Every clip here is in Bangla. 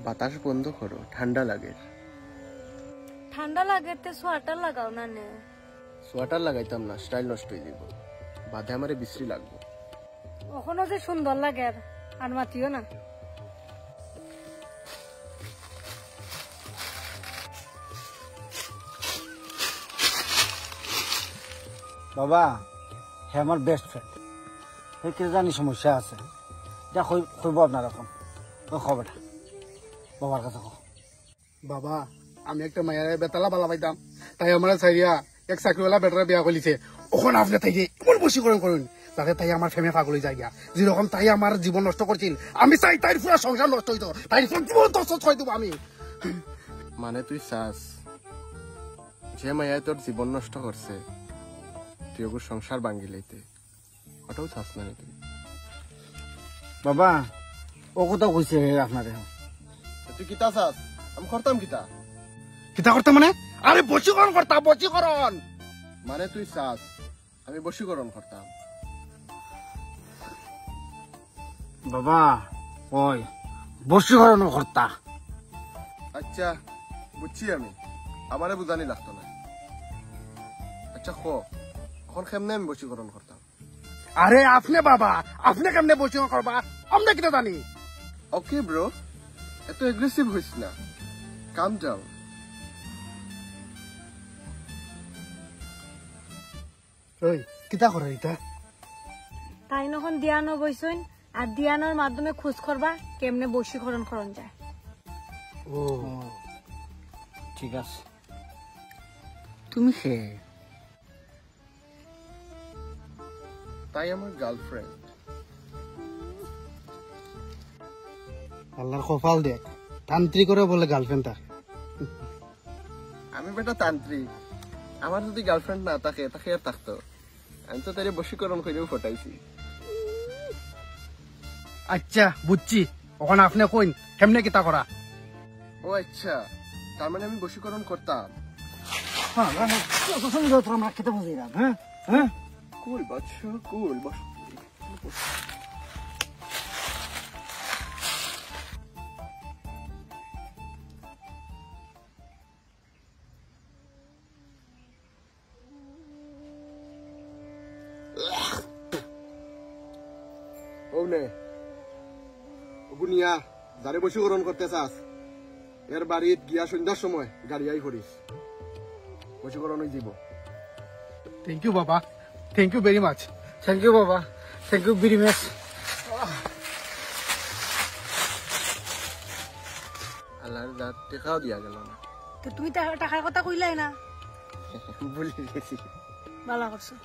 বাতাস বন্ধ করো, ঠান্ডা লাগে। ঠান্ডা লাগে তে সোয়েটার লাগাও না নে। সোয়েটার লাগাইতাম না, স্টাইল নষ্ট হয়ে যাব। বাদে আমারে বিশ্রী লাগবো। ওখানে যে সুন্দর লাগে আর মাতিও না। বাবা হে আমার বেস্ট ফ্রেন্ড, হে কে জানি সমস্যা আছে, যা কইব আপনার এখন খবরটা বাবার কাছে কো। বাবা আমি একটা মায়ের বেতালা বালা পাইতাম, তাই আমার চাইয়া এক চাকরিওয়ালা বেটারে বিয়া করিছে। ওখানে আপনি তাই এমন বশীকরণ করুন যাতে তাই আমার ফেমে পাগল হয়ে যায়। যেরকম তাই আমার জীবন নষ্ট করছিল, আমি চাই তাই পুরো সংসার নষ্ট হইতো, তাই জীবন নষ্ট হয়ে দেবো আমি। মানে তুই চাস যে মায়া তোর জীবন নষ্ট করছে তুই ওগুর সংসার ভাঙ্গি লইতে, ওটাও চাস না তুই? বাবা ও কথা কইছে আপনারে। তুই কিতা চাস? আমি করতাম কিতা? কিতা করতে মানে? আরে বশীকরণ করতাম, বশীকরণ। মানে তুই চাস আমি বশীকরণ করতাম? বাবা ওই বশীকরণ কর্তা। আচ্ছা বুঝছি আমি, আমারে বুঝানি লাগতো না। আচ্ছা এখন কেমনে আমি বশীকরণ করতাম? আরে আপনি বাবা, আপনি কেমনে বশীকরণ করবা আমরা কিতা জানি? ওকে ব্রো, এত এগ্রেসিভ হইস না, কাম ডাউন। ওই কিতা করে এটা? তাই নখন দিয়ানো বইছইন আর দিয়ানোর মাধ্যমে খোঁজ করবা কেমনে বশীকরণ করন যায়। ও ঠিক আছে। তুমি খে তাই আমার গার্লফ্রেন্ড। আল্লাহর কপাল দেখ, তান্ত্রিকরে বলে গার্লফ্রেন্ড তার। আমি বেটা তান্ত্রিক, আমার যদি গার্লফ্রেন্ড না থাকে তাকে আর থাকতো। আমি তো তারে বশীকরণ করেও ফটাইছি। আচ্ছা বুঝছি, ওখানে আপনি কইন কেমনে কিতা করা। ও আচ্ছা, তার মানে আমি বশীকরণ করতাম। আমরা খেতে বুঝি না। হ্যাঁ হ্যাঁ কুল বাচ্চ কুল বস। গুনিয়া যারে বশীকরণ করতে চাস এর বাড়িত গিয়া সন্ধ্যার সময় গাড়ি আই করিস, বশীকরণ হয়ে যাব। থ্যাংক ইউ বাবা, thank you very much. Thank you বাবা, থ্যাংক ইউ ভেরি মাচ। আল্লাহর দাঁত টেকাও দিয়া গেল না। তো তুমি টাকার কথা কইলাই না। ভুলে গেছি। ভালো করছো।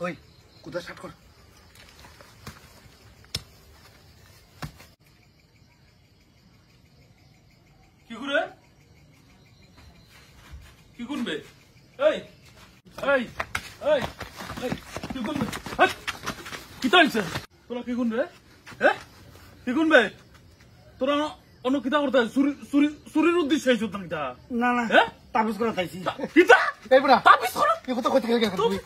ওই কোথায় স্টার্ট কর। কি করে কি করবে? এই এই এই এই কি করবে? কি তাইছে তোরা? কি করবে? হ্যাঁ কি করবে তোরা? অন্য কিতা করতে চুরির উদ্দেশ্যে আইছো কিতা? না না হ্যাঁ তাবিজ করে চাইছি। কিতা এই বড়া তাবিজ করো? এই কথা কইতে গেল তুমি।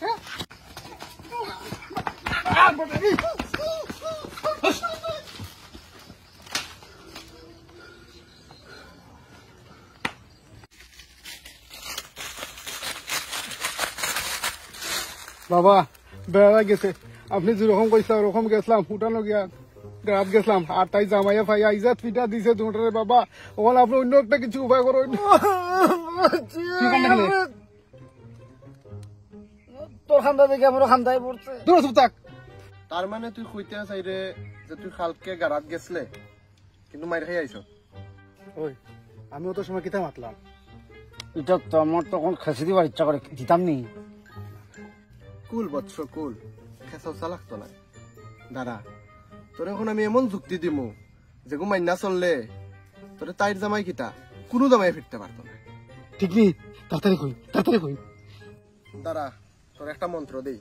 বাবা বেড়া গেছে, আপনি যেরকম কইসা ওরকম গেছিলাম, উঠানো গিয়া রাত গেছিলাম আর তাই জামাইয়া ফাইয়া ইজাত ফিটা দিছে দুটারে। বাবা ওখানে আপনি অন্য একটা কিছু উপায় করো। তোর খান্দা দেখে আমার খান্দায় পড়ছে। দূর চুপ থাক। তার মানে তুই কইতে চাইরে যে তুই খালকে গারাত গেছলে কিন্তু মাইর খাই আইছ? ওই আমিও তো সময় কিতা মাতলাম। এটা তো আমার তখন খেসে দিবার ইচ্ছা করে দিতাম নি। কুল বৎস কুল, খেসাউসা লাগতো না। দাঁড়া, তোর এখন আমি এমন যুক্তি দিমু যে গো মাইনা চললে তোর তাইর জামাই কিতা কোনো জামাই ফিরতে পারতো না। ঠিক নি? তাড়াতাড়ি কই, তাড়াতাড়ি কই। দাঁড়া, তোর একটা মন্ত্র দেই।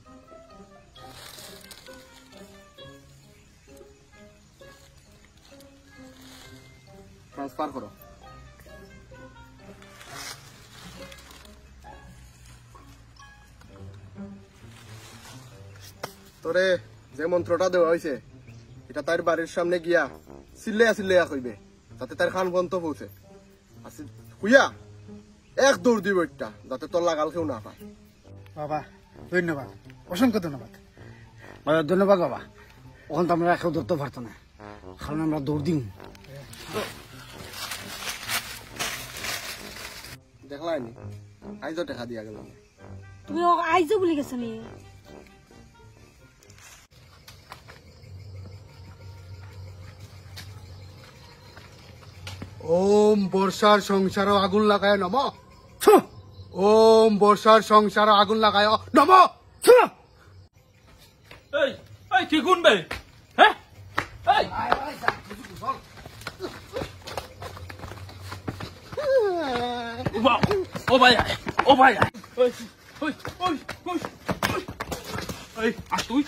ট্রান্সফার করো। তোরে যে মন্ত্রটা দেওয়া হয়েছে এটা তার বাড়ির সামনে গিয়া চিল্লাইয়া চিল্লাইয়া কইবে যাতে তার খান পর্যন্ত পৌঁছে হুইয়া এক দৌড় দিব একটা যাতে তোর লাগাল কেউ না পায়। বাবা ধন্যবাদ, অসংখ্য ধন্যবাদ। ধন্যবাদ বাবা। ওখান তো আমরা কেউ ধরতে পারতো না, কারণ আমরা দৌড় দিই। দেখলাইনি আইজো দেখা দিয়া গেল। তুমি আইজো বলে গেছো নি? ওম বর্ষার সংসার আগুন লাগায় নম। ওম বর্ষার সংসার আগুন লাগায় নম। এই এই কি কোন বে? হ্যাঁ এই ও ভাই ও ভাই ওই ওই ওই ওই এই আর তুই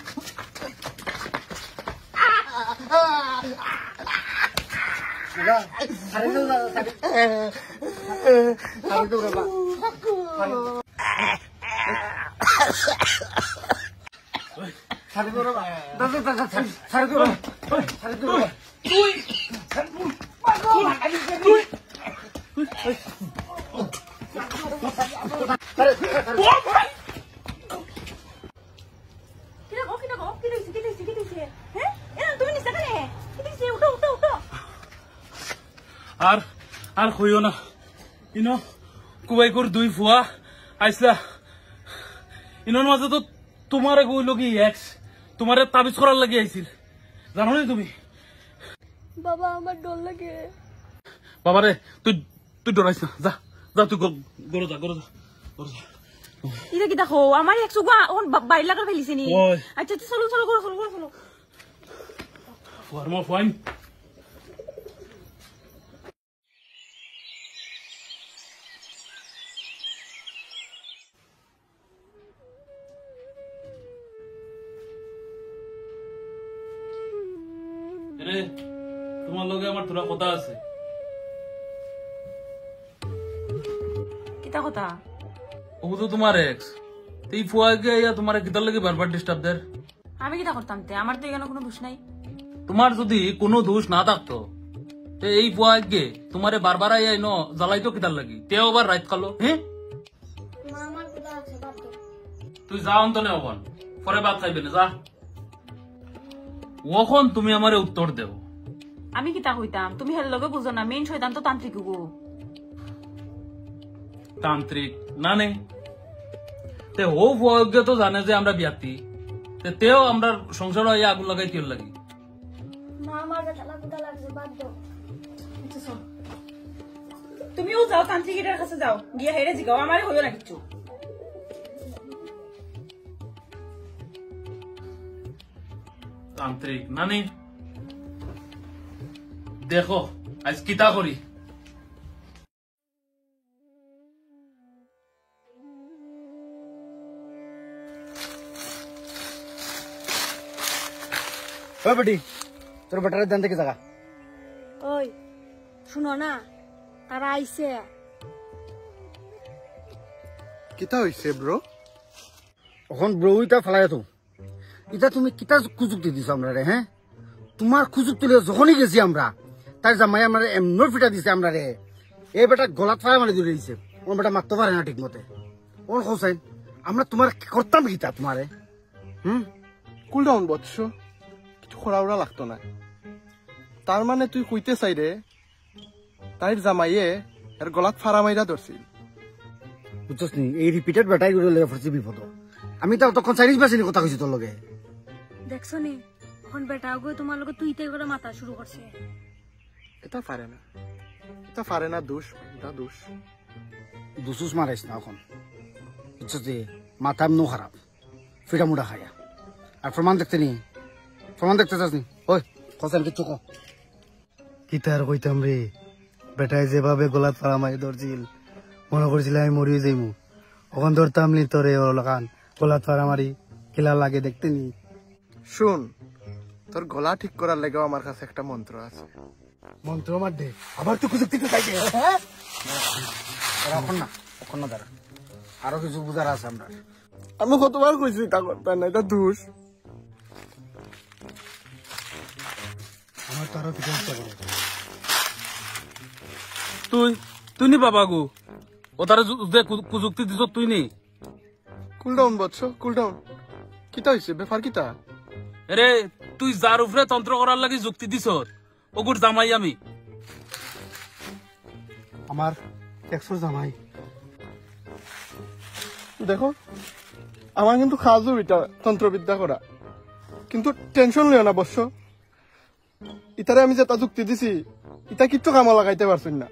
আর আর কইও না ইনো কুবাই কর দুই ফুয়া আইসলা ইনোর মাঝে তো তোমারে কইল কি এক্স তোমারে তাবিজ করার লাগি আইছিল জানো নি তুমি? বাবা আমার ডর লাগে। বাবারে তুই তুই ডরাইস না, যা যা তুই গরো যা গরো যা গরো যা। এটা কি দেখো আমার একশো বাইর লাগার ফেলিছে নি। ওই। আচ্ছা চলো চলো করো চলো করো চলো। ফুয়ার মা ফুয়াইন রে তোমার লগে আমার তোরা কথা আছে। কিতা কথা? ও তো তোমার এক্স, এই ফুয়াকে ইয়া তোমার কিতার লাগে বারবার ডিস্টার্ব দেয়। আমি কিতা করতাম তে? আমার তো এখানে কোনো দোষ নাই। তোমার যদি কোনো দোষ না থাকতো এই ফুয়াকে তোমারে বারবার আইয়া ন জ্বালাইতো কিতার লাগি তেও আবার রাইত কালো। হ্যাঁ তুই যা অন্ত নে ওখান পরে ভাত খাইবে না, যা ওখন তুমি আমারে উত্তর দেও। আমি কিতা কইতাম? তুমি হের লগে বুঝো না, মেইন শয়তান তো তান্ত্রিক গো। তান্ত্রিক না নেই তে ও ফুয়াকে তো জানে যে আমরা বিয়াতি তেও আমরা সংসার হইয়া আগুন লাগাই তেল লাগি। তুমিও যাও তান্ত্রিকের কাছে যাও, গিয়া হেরে জিগাও, আমারে হইও না কিছু। তান্ত্রিক না নেই দেখো আজ কিতা করি। বেটি তোর বেটারের দেন থেকে জায়গা। ওই শুনো না, তারা আইছে। কিতা হইছে ব্রো? এখন ব্রো ইটা ফেলাই তো ইটা তুমি কিতা সুযোগ দিছ আমরা রে? হ্যাঁ তোমার সুযোগ তুলে যখনই গেছি আমরা তার জামাই আমরা এমন ফিটা দিছে আমরা রে। এই বেটা গলাত ফায়া মানে ধরে দিছে, ওর বেটা মারতে পারে না ঠিক মতে। ওর হোসেন আমরা তোমার করতাম কিতা তোমারে? কুল ডাউন বৎস, কিছু খোড়াউড়া লাগতো না। তার মানে তুই কইতে চাই রে তাইর জামাইয়ে এর গলাত ফাড়া মাইরা ধরছিল? বুঝছস নি এই রিপিটেড বেটাই করে লেগে পড়ছে বিপদ। আমি তো তখন চাইনিজ বাসিনি কথা কইছি তোর লগে। দেখছো নি এখন বেটা গো তোমার লগে তুইতে করে মাথা শুরু করছে। এটা পারে না, এটা পারে না, দোষ এটা দোষ। দুসুস মারাইস না এখন, বুঝছস যে মাথা এমন খারাপ ফিটা মুড়া খায়া। আর প্রমাণ দেখতে নি, প্রমাণ দেখতে চাস নি? ওই হোসেন কিছু কো। কিতা আর কইতাম রে, বেটায় যেভাবে গলাত ফাড়া মারি ধরছিল মনে করছিল আমি মরিয়ে যাইমু। ওখান ধরতাম নি তোরে ওলাকান গলাত ফাড়া মারি খেলা লাগে দেখতে নি। শুন, তোর গলা ঠিক করার লেগেও আমার কাছে একটা মন্ত্র আছে। মন্ত্র আমার দে, আবার তো সুযোগ দিতে চাইছে। এখন না এখন না দাঁড়া, আরো কিছু বুঝার আছে আমরা। আমি কতবার কইছি তা করতে না, এটা দোষ। আমার তারও পিঠে ইচ্ছা করে। তুই নি বাবা গো, ও তারা যে কুযুক্তি দিছ তুই নি। কুল ডাউন বৎস, কুল ডাউন। কিতা হয়েছে, ব্যাপার কিতা? রে তুই যার উপরে তন্ত্র করার লাগি যুক্তি দিছ, ওগুর জামাই আমি। আমার 100 জামাই। দেখো, আমার কিন্তু খাজু এটা তন্ত্রবিদ্যা করা, কিন্তু টেনশন লিও না বৎস। ইতারে আমি যেটা যুক্তি দিছি, ইটা কিচ্ছু কামা লাগাইতে পারছি না।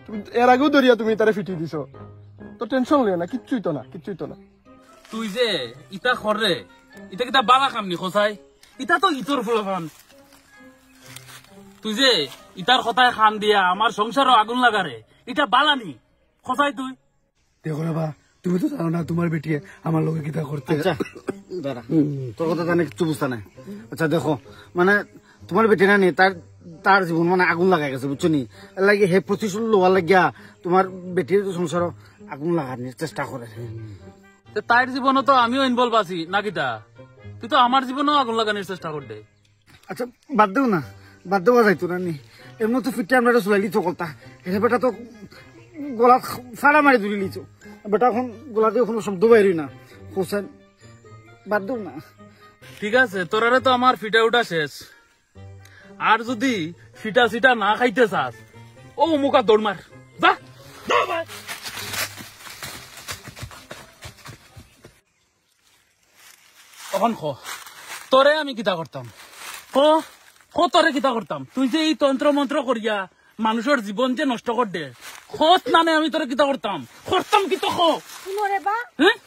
তুমি এর আগেও দরিয়া তুমি ইতারে ফিটি দিছ, তো টেনশন লিও না, কিচ্ছুই তো না, কিচ্ছুই তো না। তুই যে ইটা খররে, ইটা কিতা বালা কাম নি খসাই, ইটা তো ইতর ফুলফান। তুই যে ইটার কথায় খান দিয়া আমার সংসারও আগুন লাগারে, এটা বালা নি খসাই তুই। দেখো রে বা, তুমি তো জানো না তোমার বেটিয়ে আমার লোকে কিতা করতে। আচ্ছা দাদা, তোর কথা জানে কিছু বুঝতে নাই। আচ্ছা দেখো, মানে তোমার বেটি না নি, তার জীবন মানে আগুন লাগাই গেছে, বুঝছো নি? লাগে হে প্রতিশোধ লোয়া লাগিয়া তোমার বেটির সংসার আগুন লাগার চেষ্টা করে। তার জীবনও তো আমিও ইনভলভ আছি না কিতা, তুই তো আমার জীবনেও আগুন লাগানোর চেষ্টা করতে। আচ্ছা বাদ দেও না, বাদ দেওয়া যাইতো না নি। এমন তো ফিটে আমরা চলাই লিছো কলতা, এটা বেটা তো গলা ফাড়া মারি ধরে লিছো। বেটা এখন গলা দিয়ে কোনো শব্দ বাইরই না। হোসেন বাদ দেও না। ঠিক আছে, তোরারে তো আমার ফিটা উঠা শেষ। আর যদি ফিটা সিটা না খাইতে চাস, ও মুখা দৌড় মার, যা দৌড় মার। তখন তোরে আমি কিতা করতাম, তোরে কিতা করতাম? তুই যে এই তন্ত্র মন্ত্র করিয়া মানুষের জীবন যে নষ্ট কর দে, খোঁজ নানে আমি তোরে কিতা করতাম কি তো শুনো বা, হ্যাঁ?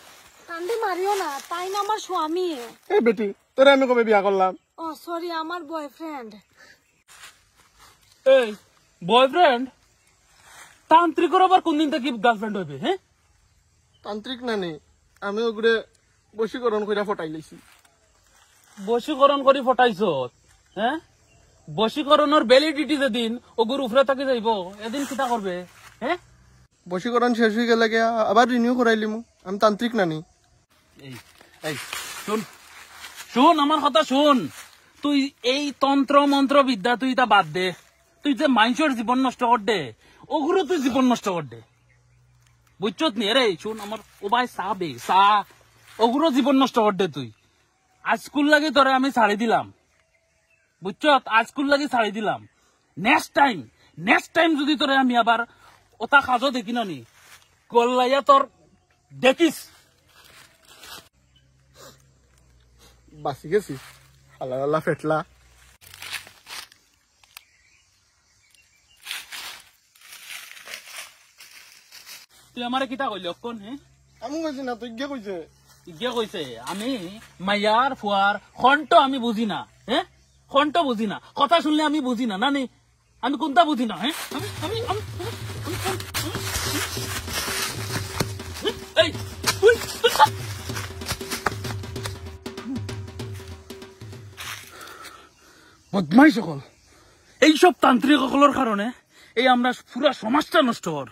কান্দি মারিও না, তাই না আমার স্বামী। এই বেটি, তোরে আমি কবে বিয়া করলাম? ও সরি, আমার বয়ফ্রেন্ড। এই বয়ফ্রেন্ড তান্ত্রিকের আবার কোন দিন থেকে গার্লফ্রেন্ড হইবে? হ্যাঁ, তান্ত্রিক নানি, আমি ওগুলো বশীকরণ করে ফটাই লাইছি। বশীকরণ করে ফটাইছ? হ্যাঁ, বশীকরণের ভ্যালিডিটি যেদিন ওগুর উপরে থাকি যাইব, এদিন কিতা করবে? হ্যাঁ, বশীকরণ শেষ হয়ে গেলে আবার রিনিউ করাইলিমু। আমি তান্ত্রিক নানি। এই এই শুন শুন, আমার কথা শুন। তুই এই তন্ত্র মন্ত্র বিদ্যা তুই তা বাদ দে। তুই যে মানুষের জীবন নষ্ট কর দে, ওগুলো তুই জীবন নষ্ট কর দে, বুঝছত নি? রে শুন, আমার ও ভাই চা ওগুলো জীবন নষ্ট কর দে তুই। আজকুল লাগে তোরে আমি ছাড়ি দিলাম, বুঝছত? আজকুল লাগে ছাড়ি দিলাম। নেক্সট টাইম যদি তোরে আমি আবার ওটা কাজও দেখি না নি, গল্লাইয়া তোর দেখিস। বাঁচি গেছি, হালা ফেটলা। তুই আমার কিতা কইলি অক্ষণ? হ্যাঁ, আমি কইছি না, তুই গিয়ে কইছে। ইগে কইছে আমি মাইয়ার ফুয়ার খন্ট আমি বুঝি না। হ্যাঁ, খন্ট বুঝি না, কথা শুনলে আমি বুঝি না। নানি আমি কোনটা বুঝি না? হ্যাঁ, এই তুই বদমাই সকল এইসব তান্ত্রিক সকলের কারণে এই আমরা পুরা সমাজটা নষ্ট কর।